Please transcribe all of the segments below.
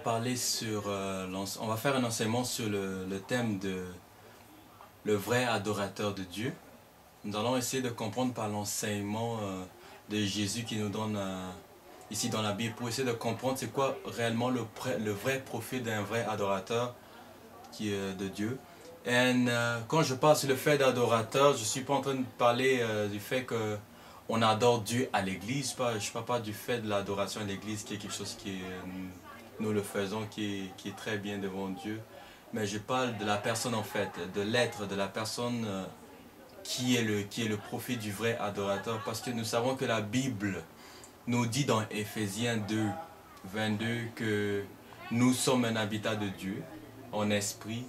parler sur, on va faire un enseignement sur le thème de le vrai adorateur de Dieu. Nous allons essayer de comprendre par l'enseignement de Jésus qui nous donne ici dans la Bible pour essayer de comprendre c'est quoi réellement le vrai profil d'un vrai adorateur qui est de Dieu. Et quand je parle sur le fait d'adorateur, je ne suis pas en train de parler du fait que on adore Dieu à l'église. Je ne parle pas du fait de l'adoration à l'église qui est quelque chose qui est, nous le faisons, qui est très bien devant Dieu. Mais je parle de la personne en fait, de l'être, de la personne qui est le profil du vrai adorateur. Parce que nous savons que la Bible nous dit dans Éphésiens 2, 22 que nous sommes un habitat de Dieu en esprit.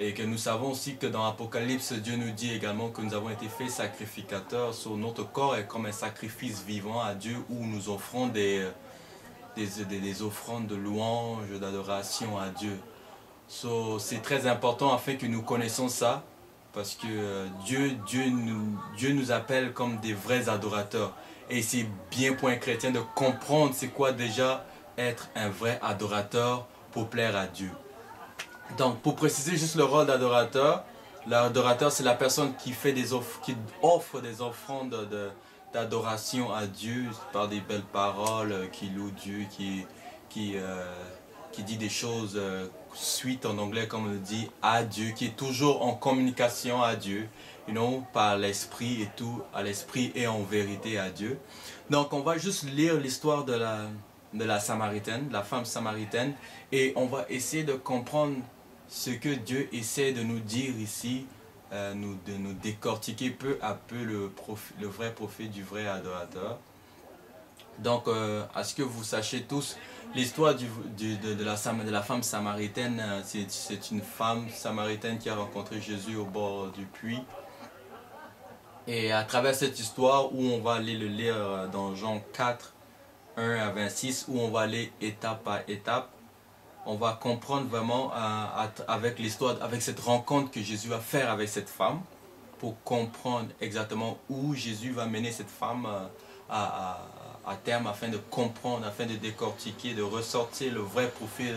Et que nous savons aussi que dans l'Apocalypse, Dieu nous dit également que nous avons été faits sacrificateurs sur notre corps est comme un sacrifice vivant à Dieu où nous offrons des offrandes de louange, d'adoration à Dieu. C'est très important afin que nous connaissions ça parce que Dieu nous appelle comme des vrais adorateurs. Et c'est bien pour un chrétien de comprendre c'est quoi déjà être un vrai adorateur pour plaire à Dieu. Donc, pour préciser juste le rôle d'adorateur, l'adorateur c'est la personne qui fait qui offre des offrandes d'adoration à Dieu par des belles paroles, qui loue Dieu, qui dit des choses sweet en anglais comme on le dit, à Dieu, qui est toujours en communication à Dieu, par l'esprit et tout, à l'esprit et en vérité à Dieu. Donc, on va juste lire l'histoire de la Samaritaine, de la femme samaritaine, et on va essayer de comprendre ce que Dieu essaie de nous dire ici, de nous décortiquer peu à peu le vrai profil du vrai adorateur. Donc, à ce que vous sachiez tous, l'histoire de la femme samaritaine, c'est une femme samaritaine qui a rencontré Jésus au bord du puits. Et à travers cette histoire, où on va aller le lire dans Jean 4, 1 à 26, où on va aller étape par étape, on va comprendre vraiment avec l'histoire, avec cette rencontre que Jésus va faire avec cette femme, pour comprendre exactement où Jésus va mener cette femme à terme, afin de comprendre, afin de décortiquer, de ressortir le vrai profil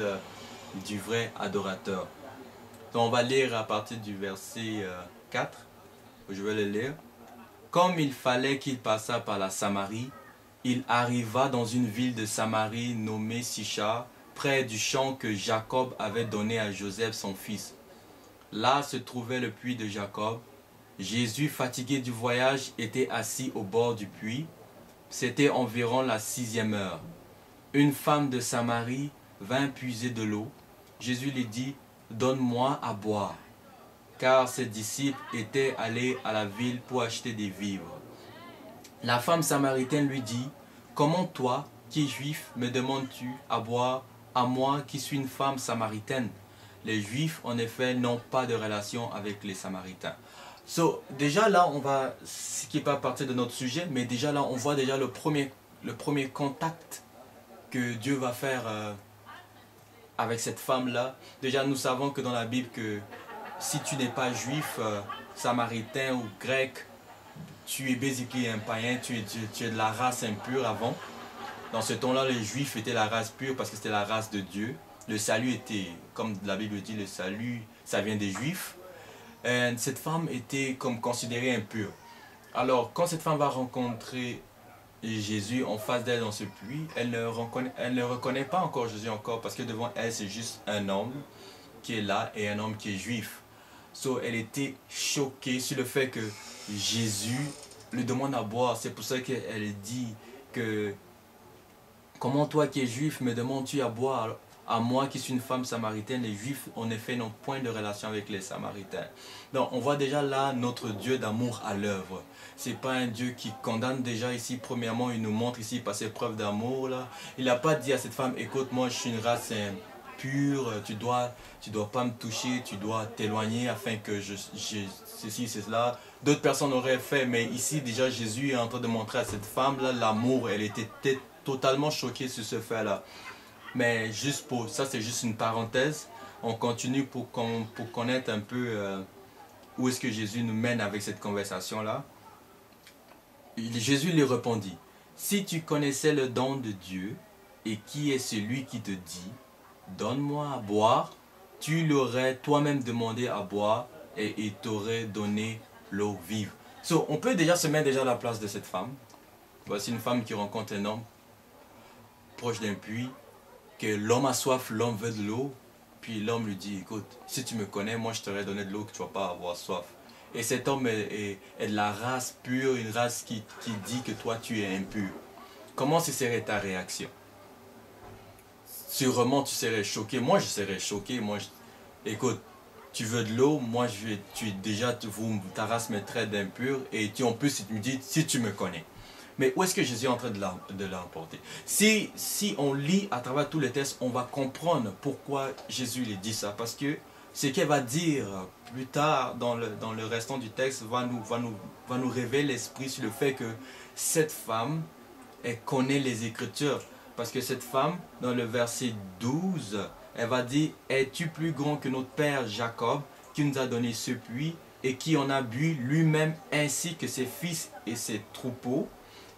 du vrai adorateur. Donc on va lire à partir du verset 4, je vais le lire. Comme il fallait qu'il passât par la Samarie, il arriva dans une ville de Samarie nommée Sichar, près du champ que Jacob avait donné à Joseph son fils. Là se trouvait le puits de Jacob. Jésus, fatigué du voyage, était assis au bord du puits. C'était environ la 6e heure. Une femme de Samarie vint puiser de l'eau. Jésus lui dit, « Donne-moi à boire. » Car ses disciples étaient allés à la ville pour acheter des vivres. La femme samaritaine lui dit, « Comment toi, qui es juif, me demandes-tu à boire, à moi qui suis une femme samaritaine ?» Les Juifs, en effet, n'ont pas de relation avec les Samaritains. Déjà là, ce qui n'est pas partie de notre sujet, mais déjà là, on voit déjà le premier contact que Dieu va faire avec cette femme-là. Déjà, nous savons que dans la Bible, que si tu n'es pas juif, samaritain ou grec, tu es basically un païen, tu es de la race impure avant. Dans ce temps-là, les Juifs étaient la race pure parce que c'était la race de Dieu. Le salut était, comme la Bible dit, le salut, ça vient des Juifs. Et cette femme était comme considérée impure. Alors, quand cette femme va rencontrer Jésus en face d'elle dans ce puits, elle ne reconnaît pas encore Jésus parce que devant elle, c'est juste un homme qui est là et un homme qui est juif. Elle était choquée sur le fait que Jésus lui demande à boire. C'est pour ça qu'elle dit que « Comment toi qui es juif me demandes-tu à boire à moi qui suis une femme samaritaine ?» Les Juifs en effet n'ont point de relation avec les Samaritains. Donc on voit déjà là notre Dieu d'amour à l'œuvre. C'est pas un Dieu qui condamne déjà ici. Premièrement, il nous montre ici par ses preuves d'amour là. Il n'a pas dit à cette femme, écoute, moi je suis une race pure, tu dois pas me toucher, tu dois t'éloigner afin que ceci, c'est cela. D'autres personnes auraient fait, mais ici déjà Jésus est en train de montrer à cette femme là l'amour. Elle était totalement choquée sur ce fait là. Mais juste ça, c'est juste une parenthèse. On continue pour connaître un peu où est-ce que Jésus nous mène avec cette conversation-là. Jésus lui répondit, « Si tu connaissais le don de Dieu et qui est celui qui te dit, donne-moi à boire, tu l'aurais toi-même demandé à boire et il t'aurait donné l'eau vive. So, on peut déjà se mettre déjà à la place de cette femme. Voici une femme qui rencontre un homme proche d'un puits, que l'homme a soif, l'homme veut de l'eau, puis l'homme lui dit, écoute, si tu me connais, moi je t'aurais donné de l'eau que tu ne vas pas avoir soif. Et cet homme est de la race pure, une race qui dit que toi tu es impur. Comment ce serait ta réaction? Sûrement tu serais choqué, moi je serais choqué, écoute, tu veux de l'eau, moi ta race me traite d'impur, et en plus tu me dis, si tu me connais. Mais où est-ce que Jésus est en train de l'emporter? Si on lit à travers tous les textes, on va comprendre pourquoi Jésus lui dit ça. Parce que ce qu'elle va dire plus tard dans le restant du texte va nous révéler l'esprit sur le fait que cette femme, elle connaît les Écritures. Parce que cette femme, dans le verset 12, elle va dire, es-tu plus grand que notre père Jacob, qui nous a donné ce puits et qui en a bu lui-même ainsi que ses fils et ses troupeaux?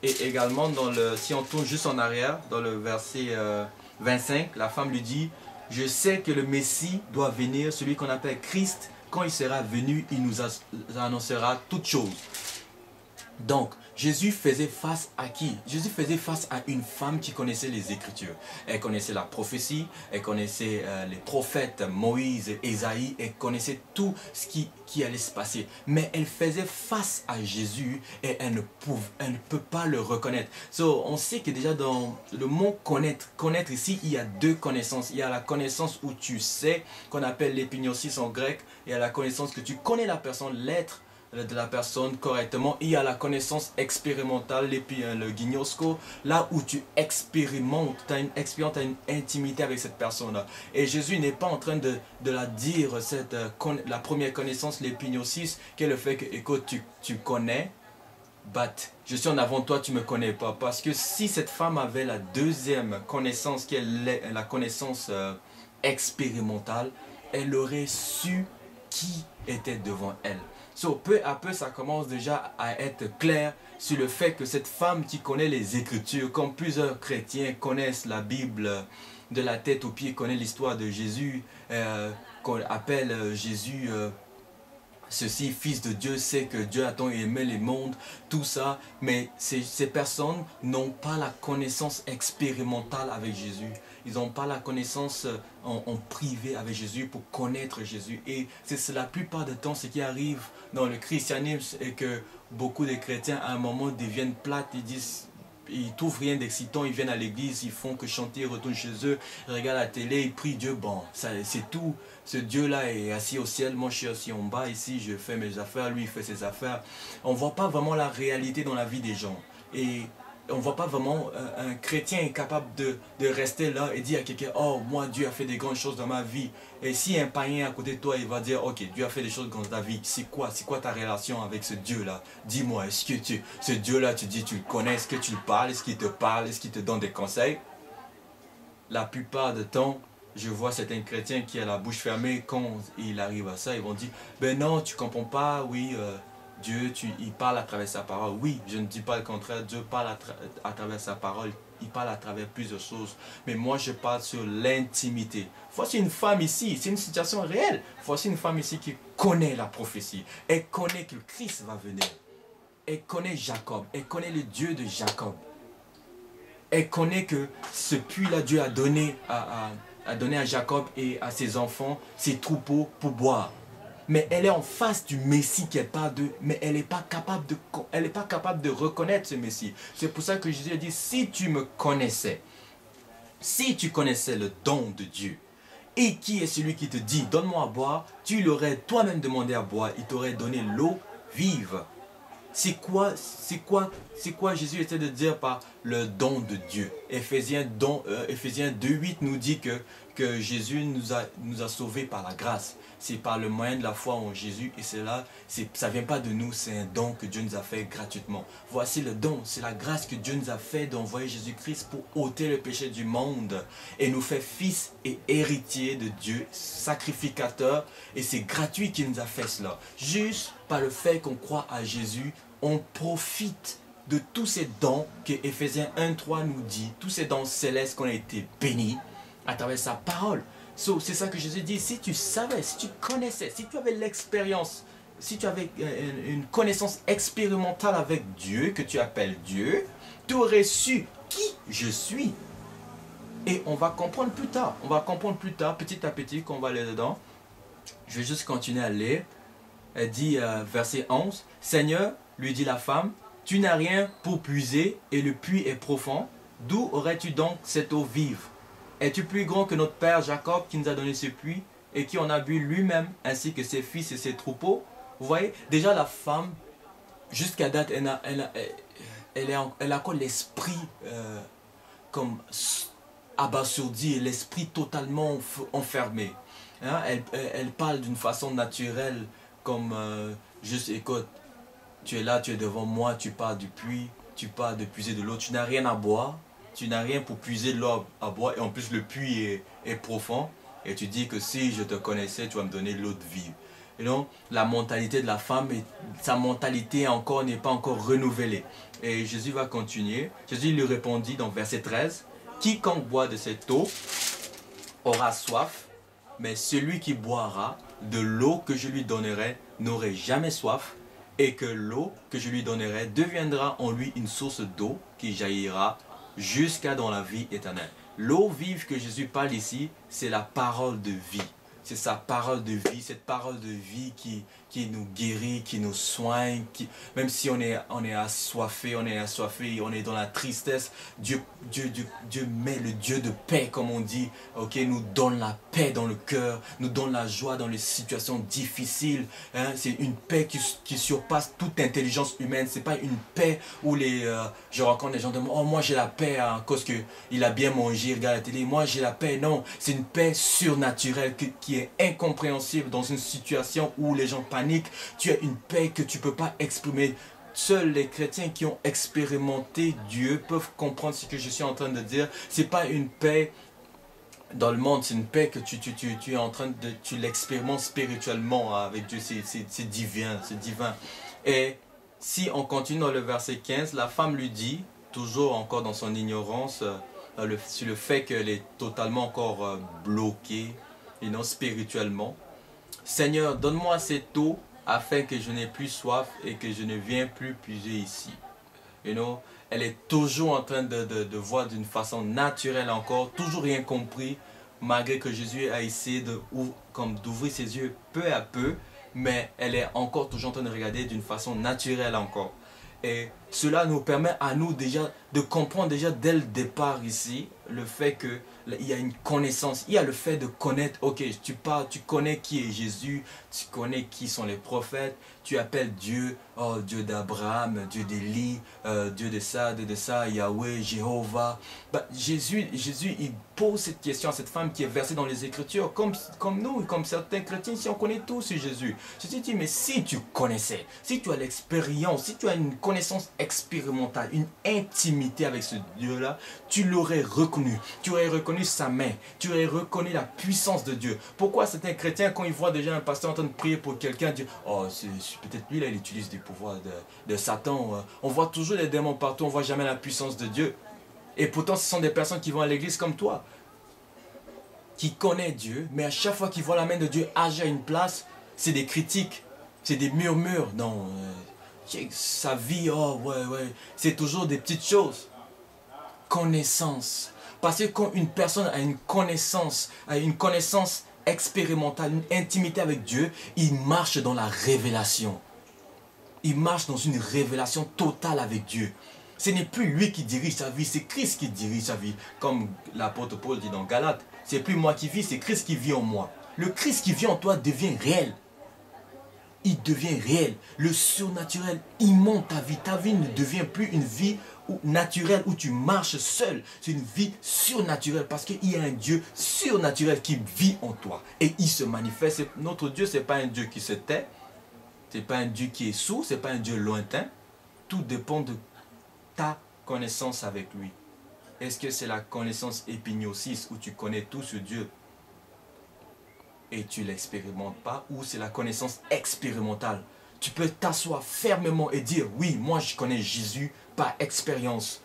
Et également, si on tourne juste en arrière, dans le verset 25, la femme lui dit, je sais que le Messie doit venir, celui qu'on appelle Christ. Quand il sera venu, il nous annoncera toutes choses. Donc, Jésus faisait face à qui? Jésus faisait face à une femme qui connaissait les Écritures. Elle connaissait la prophétie, elle connaissait les prophètes, Moïse, Ésaïe, elle connaissait tout ce qui allait se passer. Mais elle faisait face à Jésus et elle ne peut pas le reconnaître. So, on sait que déjà dans le mot connaître ici, il y a deux connaissances. Il y a la connaissance où tu sais, qu'on appelle l'épignosis en grec, et il y a la connaissance que tu connais la personne, l'être de la personne correctement. Il y a la connaissance expérimentale, le gignosco, là où tu expérimentes, tu as une intimité avec cette personne-là. Et Jésus n'est pas en train de la dire, la première connaissance, l'épignosis, qui est le fait que, écoute, tu connais, but je suis en avant de toi, tu ne me connais pas. Parce que si cette femme avait la deuxième connaissance, qui est la connaissance expérimentale, elle aurait su qui était devant elle. So, peu à peu, ça commence déjà à être clair sur le fait que cette femme qui connaît les Écritures, comme plusieurs chrétiens connaissent la Bible de la tête aux pieds, connaît l'histoire de Jésus, qu'on appelle Jésus ceci, fils de Dieu, sait que Dieu a tant aimé les mondes, tout ça, mais ces personnes n'ont pas la connaissance expérimentale avec Jésus. Ils n'ont pas la connaissance en privé avec Jésus pour connaître Jésus. Et c'est la plupart du temps ce qui arrive dans le christianisme, et que beaucoup de chrétiens à un moment deviennent plates, ils trouvent rien d'excitant, ils viennent à l'église, ils font que chanter, ils retournent chez eux, ils regardent la télé, ils prient Dieu, bon, c'est tout. Ce Dieu-là est assis au ciel, moi je suis assis en bas ici, je fais mes affaires, lui il fait ses affaires. On ne voit pas vraiment la réalité dans la vie des gens. Et on ne voit pas vraiment un chrétien est capable de rester là et dire à quelqu'un, oh moi Dieu a fait des grandes choses dans ma vie. Et si un païen à côté de toi, il va dire, ok, Dieu a fait des choses dans ta vie, c'est quoi ta relation avec ce Dieu-là? Dis-moi, est-ce que ce Dieu-là, tu dis, tu le connais, est-ce que tu le parles, est-ce qu'il te parle, est-ce qu'il te donne des conseils? La plupart du temps, je vois certains chrétiens qui ont la bouche fermée, quand il arrive à ça, ils vont dire, ben non, tu comprends pas, oui, Dieu, il parle à travers sa parole. Oui, je ne dis pas le contraire, Dieu parle à travers sa parole, il parle à travers plusieurs choses. Mais moi, je parle sur l'intimité. Voici une femme ici, c'est une situation réelle. Voici une femme ici qui connaît la prophétie. Elle connaît que le Christ va venir. Elle connaît Jacob, elle connaît le Dieu de Jacob. Elle connaît que ce puits-là, Dieu a donné à Jacob et à ses enfants, ses troupeaux pour boire. Mais elle est en face du Messie qu'elle parle de, mais elle n'est pas capable de reconnaître ce Messie. C'est pour ça que Jésus a dit, si tu me connaissais, si tu connaissais le don de Dieu, et qui est celui qui te dit, donne-moi à boire, tu l'aurais toi-même demandé à boire, il t'aurait donné l'eau vive. C'est quoi Jésus essaie de dire par le don de Dieu? Éphésiens 2:8 nous dit que Jésus nous a sauvés par la grâce. C'est par le moyen de la foi en Jésus, et ça ne vient pas de nous, c'est un don que Dieu nous a fait gratuitement. Voici le don, c'est la grâce que Dieu nous a fait d'envoyer Jésus-Christ pour ôter le péché du monde et nous faire fils et héritiers de Dieu, sacrificateur, et c'est gratuit qu'il nous a fait cela. Juste par le fait qu'on croit à Jésus, on profite de tous ces dons que Éphésiens 1:3 nous dit, tous ces dons célestes qu'on a été bénis. à travers sa parole. So, c'est ça que Jésus dit, si tu savais, si tu connaissais, si tu avais l'expérience, si tu avais une connaissance expérimentale avec Dieu, que tu appelles Dieu, tu aurais su qui je suis. Et on va comprendre plus tard, petit à petit, qu'on va aller dedans. Je vais juste continuer à lire. Elle dit, verset 11, « Seigneur, lui dit la femme, tu n'as rien pour puiser et le puits est profond. D'où aurais-tu donc cette eau vive? Es-tu plus grand que notre père Jacob qui nous a donné ce puits et qui en a bu lui-même ainsi que ses fils et ses troupeaux? » Vous voyez, déjà la femme, jusqu'à date, elle a encore l'esprit comme abasourdi et l'esprit totalement enfermé. Hein? Elle parle d'une façon naturelle comme juste écoute, tu es là, tu es devant moi, tu pars du puits, tu pars de puiser de l'eau, tu n'as rien à boire, tu n'as rien pour puiser de l'eau à boire et en plus le puits est profond et tu dis que si je te connaissais, tu vas me donner l'eau de vie. Et donc la mentalité de la femme, sa mentalité n'est pas encore renouvelée. Et Jésus va continuer. Jésus lui répondit dans verset 13, « Quiconque boit de cette eau aura soif, mais celui qui boira de l'eau que je lui donnerai n'aurait jamais soif, et que l'eau que je lui donnerai deviendra en lui une source d'eau qui jaillira jusqu'à dans la vie éternelle. » L'eau vive que Jésus parle ici, c'est la parole de vie. C'est sa parole de vie, cette parole de vie qui nous guérit, qui nous soigne. Même si on est assoiffé, on est dans la tristesse, Dieu met le Dieu de paix, comme on dit, nous donne la paix dans le cœur, nous donne la joie dans les situations difficiles. Hein? C'est une paix qui surpasse toute intelligence humaine. C'est pas une paix où je rencontre des gens de moi, oh moi j'ai la paix à cause qu'il a bien mangé, il regarde la télé. Moi j'ai la paix. Non, c'est une paix surnaturelle qui est incompréhensible dans une situation où les gens paniquent. Tu as une paix que tu ne peux pas exprimer. Seuls les chrétiens qui ont expérimenté Dieu peuvent comprendre ce que je suis en train de dire. Ce n'est pas une paix dans le monde, c'est une paix que tu es en train de... Tu l'expérimentes spirituellement avec Dieu. C'est divin, c'est divin. Et si on continue dans le verset 15, la femme lui dit, toujours encore dans son ignorance, sur le fait qu'elle est totalement encore bloquée, et non spirituellement. « Seigneur, donne-moi cette eau afin que je n'ai plus soif et que je ne viens plus puiser ici. » Elle est toujours en train de voir d'une façon naturelle encore, toujours rien compris, malgré que Jésus a essayé d'ouvrir ses yeux peu à peu, mais elle est encore toujours en train de regarder d'une façon naturelle encore. Et cela nous permet à nous déjà de comprendre déjà dès le départ ici le fait qu'il y a une connaissance, il y a le fait de connaître, ok, tu connais qui est Jésus, tu connais qui sont les prophètes, tu appelles Dieu, oh Dieu d'Abraham, Dieu d'Élie, Dieu de ça, Yahweh, Jéhovah. Jésus, il pose cette question à cette femme qui est versée dans les Écritures, comme nous, comme certains chrétiens, si on connaît tous ce Jésus. Jésus dit, mais si tu connaissais, si tu as l'expérience, si tu as une connaissance expérimentale, une intimité avec ce Dieu-là, tu l'aurais reconnu. Tu aurais reconnu sa main. Tu aurais reconnu la puissance de Dieu. Pourquoi certains chrétiens, quand ils voient déjà un pasteur en train de prier pour quelqu'un, disent, oh, peut-être lui, là, il utilise des pouvoirs de Satan. On voit toujours les démons partout, on ne voit jamais la puissance de Dieu. Et pourtant, ce sont des personnes qui vont à l'église comme toi, qui connaissent Dieu, mais à chaque fois qu'ils voient la main de Dieu agir à une place, c'est des critiques, c'est des murmures. Non, sa vie, oh, ouais, c'est toujours des petites choses. Connaissance. Parce que quand une personne a une connaissance expérimentale, une intimité avec Dieu, il marche dans la révélation. Il marche dans une révélation totale avec Dieu. Ce n'est plus lui qui dirige sa vie, c'est Christ qui dirige sa vie. Comme l'apôtre Paul dit dans Galates, c'est plus moi qui vis, c'est Christ qui vit en moi. Le Christ qui vit en toi devient réel. Il devient réel. Le surnaturel immonde ta vie. Ta vie ne devient plus une vie naturelle où tu marches seul. C'est une vie surnaturelle parce qu'il y a un Dieu surnaturel qui vit en toi. Et il se manifeste. Notre Dieu, ce n'est pas un Dieu qui se tait. Ce n'est pas un Dieu qui est sourd. Ce n'est pas un Dieu lointain. Tout dépend de ta connaissance avec lui. Est-ce que c'est la connaissance épignosis où tu connais tout ce Dieu et tu ne l'expérimentes pas, ou c'est la connaissance expérimentale? Tu peux t'asseoir fermement et dire, oui, moi je connais Jésus par expérience.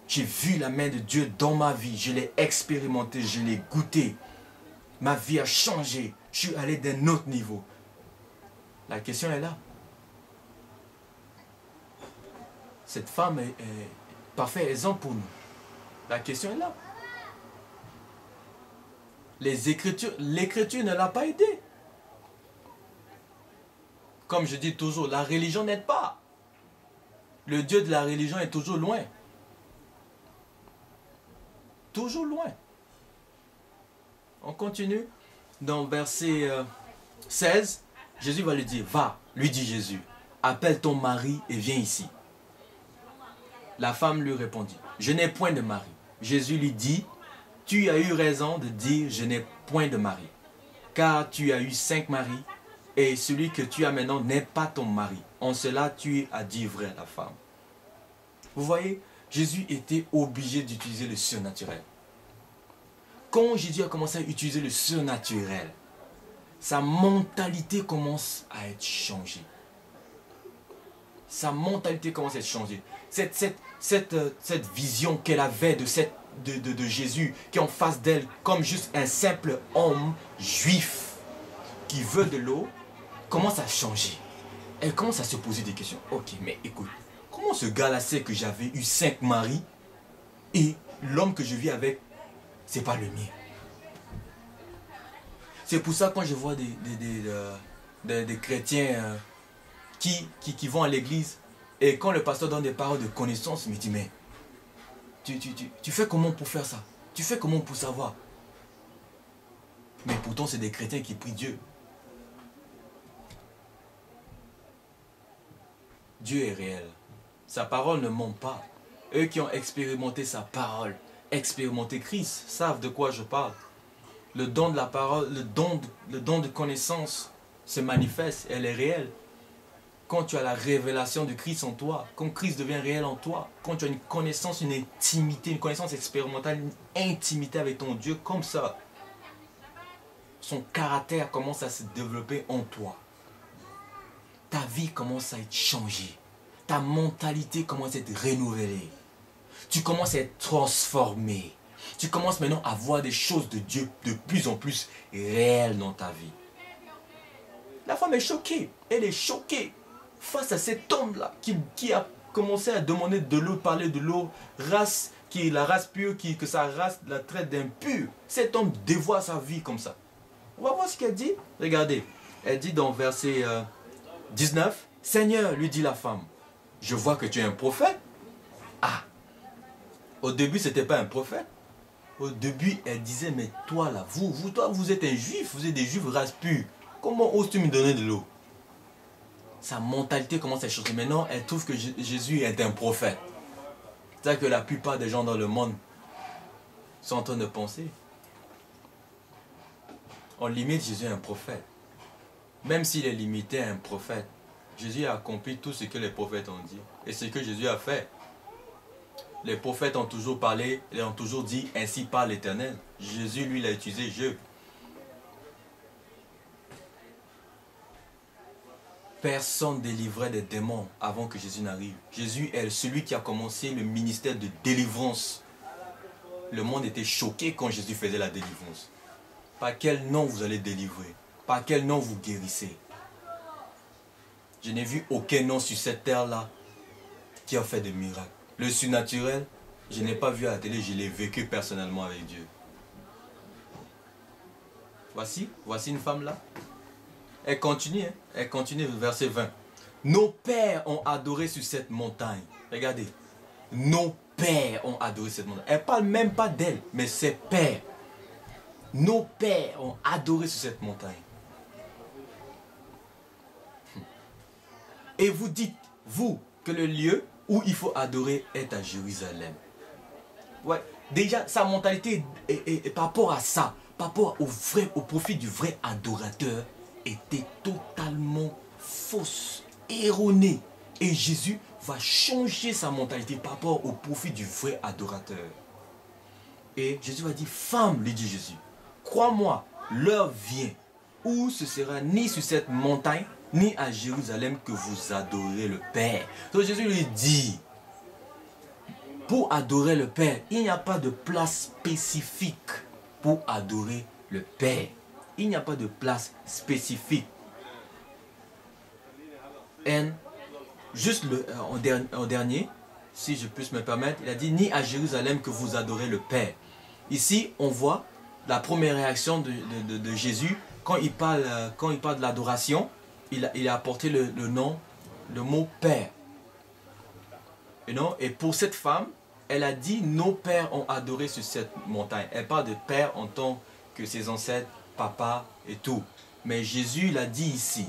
J'ai vu la main de Dieu dans ma vie. Je l'ai expérimenté, je l'ai goûté. Ma vie a changé. Je suis allé d'un autre niveau. La question est là. Cette femme est parfait exemple pour nous. La question est là. L'écriture ne l'a pas aidé. Comme je dis toujours, la religion n'aide pas. Le Dieu de la religion est toujours loin. Toujours loin. On continue. Dans verset 16, Jésus va lui dire, va, lui dit Jésus, appelle ton mari et viens ici. La femme lui répondit, je n'ai point de mari. Jésus lui dit, tu as eu raison de dire, je n'ai point de mari. Car tu as eu 5 maris, et celui que tu as maintenant n'est pas ton mari. En cela, tu as dit vrai, la femme. Vous voyez, Jésus était obligé d'utiliser le surnaturel. Quand Jésus a commencé à utiliser le surnaturel, sa mentalité commence à être changée. Sa mentalité commence à être changée. Cette vision qu'elle avait de Jésus, qui est en face d'elle, comme juste un simple homme juif qui veut de l'eau, commence à changer. Elle commence à se poser des questions. Ok, mais écoute, comment ce gars-là sait que j'avais eu 5 maris et l'homme que je vis avec, c'est pas le mien? C'est pour ça que quand je vois des chrétiens qui vont à l'église et quand le pasteur donne des paroles de connaissance, il me dit, mais tu fais comment pour faire ça? Tu fais comment pour savoir? Mais pourtant, c'est des chrétiens qui prient Dieu. Dieu est réel. Sa parole ne ment pas. Eux qui ont expérimenté sa parole, expérimenté Christ, savent de quoi je parle. Le don de la parole, le don de connaissance se manifeste, elle est réelle. Quand tu as la révélation de Christ en toi, quand Christ devient réel en toi, quand tu as une connaissance, une intimité, une connaissance expérimentale, une intimité avec ton Dieu, comme ça, son caractère commence à se développer en toi. Ta vie commence à être changée. Ta mentalité commence à être renouvelée. Tu commences à être transformé. Tu commences maintenant à voir des choses de Dieu de plus en plus réelles dans ta vie. La femme est choquée. Elle est choquée face à cet homme-là qui a commencé à demander de l'eau, parler de l'eau, race qui est la race pure, que sa race la traite d'impur. Cet homme dévoie sa vie comme ça. On va voir ce qu'elle dit. Regardez. Elle dit dans verset 19, « Seigneur, lui dit la femme, je vois que tu es un prophète. » Ah, au début, ce n'était pas un prophète. Au début, elle disait, mais toi là, vous êtes un juif, vous êtes des juifs race pure. Comment oses-tu me donner de l'eau? Sa mentalité commence à changer. Maintenant, elle trouve que Jésus est un prophète. C'est ça que la plupart des gens dans le monde sont en train de penser. On limite Jésus à un prophète. Même s'il est limité à un prophète, Jésus a accompli tout ce que les prophètes ont dit. Et ce que Jésus a fait. Les prophètes ont toujours parlé, ils ont toujours dit, ainsi parle l'Éternel. Jésus, lui, l'a utilisé, Personne délivrait des démons avant que Jésus n'arrive. Jésus est celui qui a commencé le ministère de délivrance. Le monde était choqué quand Jésus faisait la délivrance. Par quel nom vous allez délivrer? Par quel nom vous guérissez? Je n'ai vu aucun nom sur cette terre-là qui a fait des miracles. Le surnaturel, je n'ai pas vu à la télé, je l'ai vécu personnellement avec Dieu. Voici une femme là. Elle continue, verset 20. Nos pères ont adoré sur cette montagne. Regardez. Nos pères ont adoré cette montagne. Elle ne parle même pas d'elle, mais ses pères. Nos pères ont adoré sur cette montagne. Et vous dites, vous, que le lieu où il faut adorer est à Jérusalem. Ouais, déjà, sa mentalité est par rapport à ça, par rapport au profit du vrai adorateur, était totalement fausse, erronée. Et Jésus va changer sa mentalité par rapport au profit du vrai adorateur. Et Jésus va dire, femme, lui dit Jésus, crois-moi, l'heure vient où ce sera ni sur cette montagne, ni à Jérusalem que vous adorez le Père. Donc Jésus lui dit, Pour adorer le Père, il n'y a pas de place spécifique pour adorer le Père. Il n'y a pas de place spécifique. Et juste en dernier, si je puis me permettre, il a dit, ni à Jérusalem que vous adorez le Père. Ici, on voit la première réaction de Jésus quand il parle de l'adoration. Il a apporté le mot Père. Et pour cette femme, elle a dit, nos pères ont adoré sur cette montagne. Elle parle de père en tant que ses ancêtres, papa et tout. Mais Jésus l'a dit ici.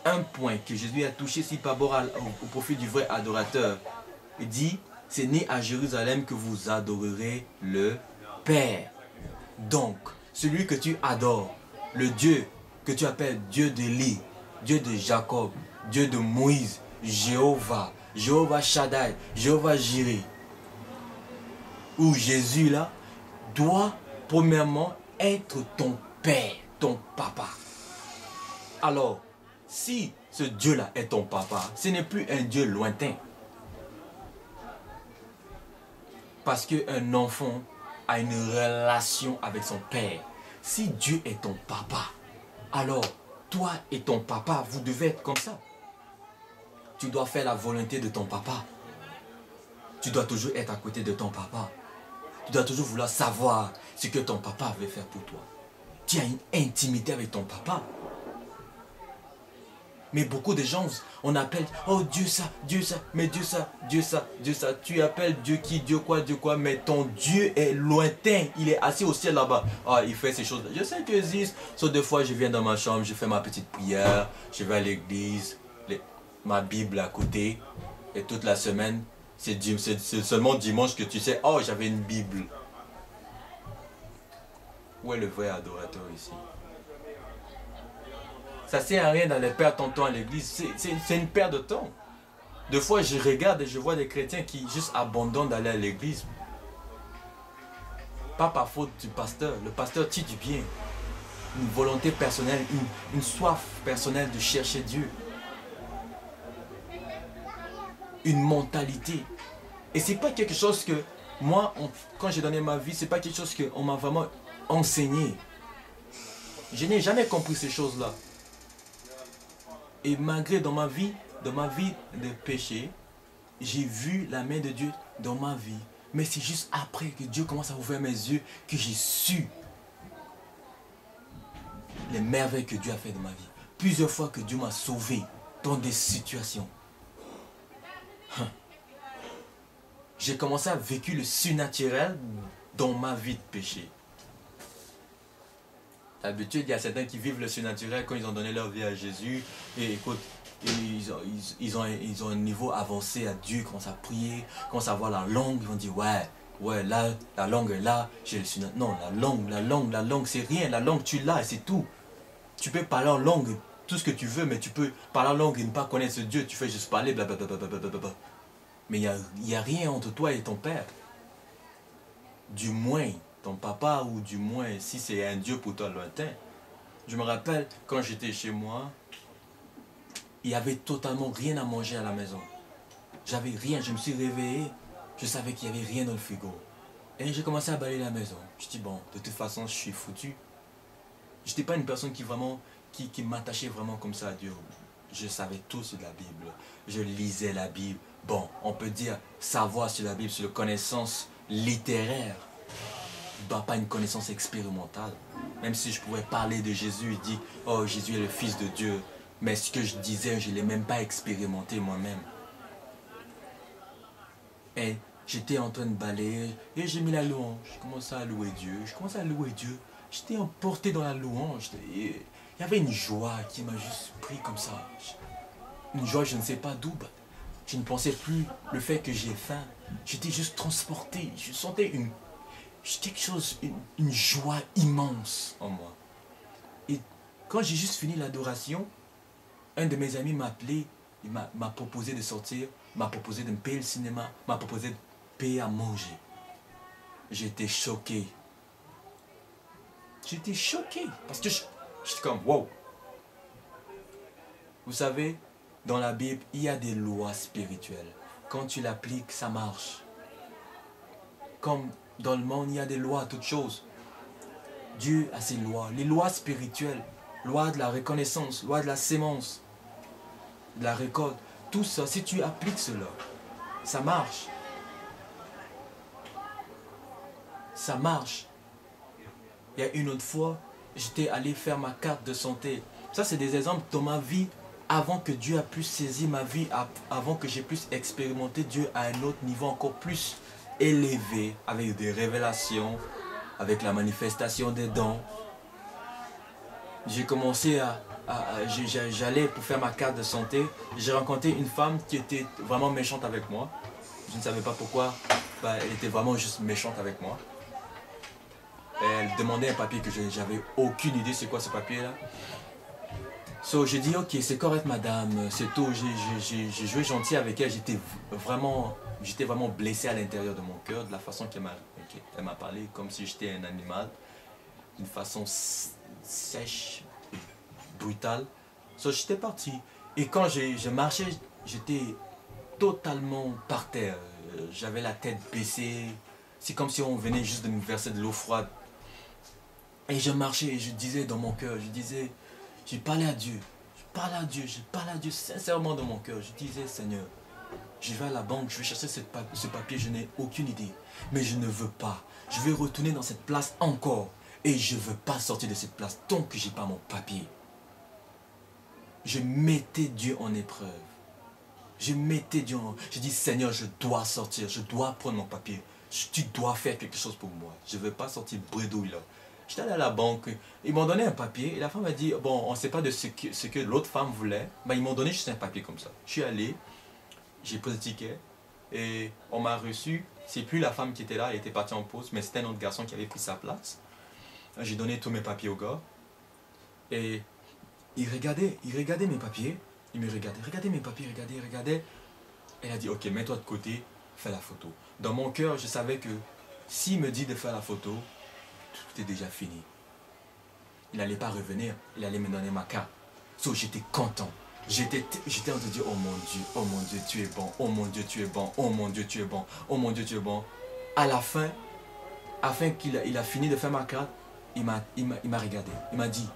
Un point que Jésus a touché si par rapport au profil du vrai adorateur. Il dit, c'est né à Jérusalem que vous adorerez le Père. Donc, celui que tu adores, le Dieu que tu appelles Dieu d'Élie, Dieu de Jacob, Dieu de Moïse, Jéhovah Shaddai, Jéhovah Jireh, ou Jésus là, doit premièrement être ton Père, ton papa. Alors, si ce Dieu-là est ton papa, ce n'est plus un Dieu lointain. Parce qu'un enfant a une relation avec son père. Si Dieu est ton papa, alors toi et ton papa, vous devez être comme ça. Tu dois faire la volonté de ton papa. Tu dois toujours être à côté de ton papa. Tu dois toujours vouloir savoir ce que ton papa veut faire pour toi. Tu as une intimité avec ton papa. Mais beaucoup de gens, on appelle, oh Dieu ça, mais Dieu ça, Dieu ça, Dieu ça. Tu appelles Dieu qui, Dieu quoi, mais ton Dieu est lointain. Il est assis au ciel là-bas. Ah, il fait ces choses. Je sais qu'il existe. Sauf des fois, je viens dans ma chambre, je fais ma petite prière, je vais à l'église, ma Bible à côté. Et toute la semaine, c'est seulement dimanche que tu sais, oh, j'avais une Bible. Où est le vrai adorateur ici? Ça ne sert à rien d'aller perdre ton temps à l'église. C'est une perte de temps. Des fois, je regarde et je vois des chrétiens qui juste abandonnent d'aller à l'église. Pas par faute du pasteur. Le pasteur tire du bien. Une volonté personnelle, une soif personnelle de chercher Dieu. Une mentalité. Et ce n'est pas quelque chose que moi, quand j'ai donné ma vie, ce n'est pas quelque chose qu'on m'a vraiment enseigné. Je n'ai jamais compris ces choses-là. Et malgré dans ma vie de péché, j'ai vu la main de Dieu dans ma vie. Mais c'est juste après que Dieu commence à ouvrir mes yeux que j'ai su les merveilles que Dieu a fait dans ma vie. Plusieurs fois que Dieu m'a sauvé dans des situations. J'ai commencé à vivre le surnaturel dans ma vie de péché. D'habitude, il y a certains qui vivent le surnaturel quand ils ont donné leur vie à Jésus. Et écoute, ils ont un niveau avancé à Dieu, ils commencent à prier, ils commencent à voir la langue. Ils vont dire, ouais, là, la langue est là, j'ai le surnaturel. Non, la langue, c'est rien. La langue, tu l'as et c'est tout. Tu peux parler en langue, tout ce que tu veux, mais tu peux parler en langue et ne pas connaître ce Dieu. Tu fais juste parler, blablabla. Mais il n'y a rien entre toi et ton Père. Du moins, ton papa, ou du moins si c'est un Dieu pour toi lointain. Je me rappelle quand j'étais chez moi, il n'y avait totalement rien à manger à la maison. J'avais rien, je me suis réveillé, je savais qu'il n'y avait rien dans le frigo. Et j'ai commencé à balayer la maison. Je dis bon, de toute façon je suis foutu. Je n'étais pas une personne qui m'attachait vraiment comme ça à Dieu. Je savais tout sur la Bible. Je lisais la Bible. Bon, on peut dire savoir sur la Bible, sur la connaissance littéraire. Pas une connaissance expérimentale. Même si je pouvais parler de Jésus et dire, oh Jésus est le Fils de Dieu. Mais ce que je disais, je ne l'ai même pas expérimenté moi-même. Et j'étais en train de balayer et j'ai mis la louange. Je commençais à louer Dieu. J'étais emporté dans la louange. Il y avait une joie qui m'a juste pris comme ça. Une joie, je ne sais pas d'où. Je ne pensais plus le fait que j'ai faim. J'étais juste transporté. Je sentais quelque chose, une joie immense en moi. Et quand j'ai juste fini l'adoration, un de mes amis m'a appelé, il m'a proposé de sortir, m'a proposé de me payer le cinéma, m'a proposé de payer à manger. J'étais choqué. J'étais choqué parce que j'étais comme wow. Vous savez, dans la Bible, il y a des lois spirituelles. Quand tu l'appliques, ça marche. comme dans le monde, il y a des lois à toutes choses. Dieu a ses lois, les lois spirituelles, loi de la reconnaissance, loi de la sémence, de la récolte. Tout ça, si tu appliques cela, ça marche. Ça marche. Il y a une autre fois, j'étais allé faire ma carte de santé. Ça, c'est des exemples dans ma vie avant que Dieu a pu saisir ma vie, avant que j'ai pu expérimenter Dieu à un autre niveau encore plus élevé, avec des révélations, avec la manifestation des dons. J'ai commencé j'allais pour faire ma carte de santé. J'ai rencontré une femme qui était vraiment méchante avec moi. Je ne savais pas pourquoi. Elle était vraiment juste méchante avec moi. Elle demandait un papier que j'avais aucune idée c'est quoi ce papier là. So j'ai dit ok c'est correct madame, c'est tout. J'ai joué gentil avec elle, j'étais vraiment blessé à l'intérieur de mon cœur de la façon qu'elle m'a parlé comme si j'étais un animal, d'une façon sèche, brutale. So j'étais parti et quand je marchais j'étais totalement par terre, j'avais la tête baissée, c'est comme si on venait juste de me verser de l'eau froide. Et je marchais et je disais dans mon cœur, je parlais à Dieu, je parlais à Dieu sincèrement dans mon cœur. Je disais, Seigneur, je vais à la banque, je vais chercher ce papier, je n'ai aucune idée. Mais je ne veux pas. Je vais retourner dans cette place encore. Et je ne veux pas sortir de cette place tant que je n'ai pas mon papier. Je mettais Dieu en épreuve. Je dis, Seigneur, je dois sortir, je dois prendre mon papier. Tu dois faire quelque chose pour moi. Je ne veux pas sortir bredouille là. J'étais allé à la banque, ils m'ont donné un papier et la femme m'a dit, bon, on ne sait pas de ce que l'autre femme voulait, mais ils m'ont donné juste un papier comme ça. Je suis allé, j'ai pris le ticket et on m'a reçu. C'est plus la femme qui était là, elle était partie en pause, mais c'était un autre garçon qui avait pris sa place. J'ai donné tous mes papiers au gars et il regardait mes papiers, il me regardait mes papiers, regardait. Elle a dit, ok, mets-toi de côté, fais la photo. Dans mon cœur, je savais que s'il me dit de faire la photo, tout est déjà fini. Il n'allait pas revenir, il allait me donner ma carte. So, j'étais content. J'étais en train de dire, oh mon Dieu, tu es bon, oh mon Dieu, tu es bon, oh mon Dieu, tu es bon, oh mon Dieu, tu es bon. À la fin, afin qu'il a fini de faire ma carte, il m'a regardé. Il m'a dit,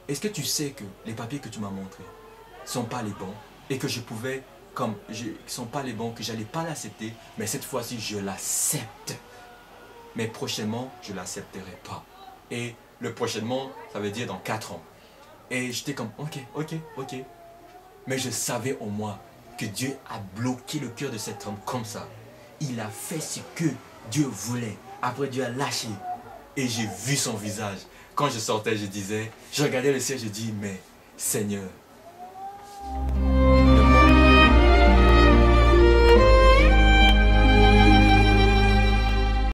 est-ce que tu sais que les papiers que tu m'as montrés ne sont pas les bons et que je pouvais, sont pas les bons, que j'allais pas l'accepter, mais cette fois-ci, je l'accepte. Mais prochainement, je ne l'accepterai pas. Et le prochainement, ça veut dire dans 4 ans. Et j'étais comme, ok. Mais je savais au moins que Dieu a bloqué le cœur de cet homme comme ça. Il a fait ce que Dieu voulait. Après, Dieu a lâché. Et j'ai vu son visage. Quand je sortais, je regardais le ciel, je dis, mais Seigneur,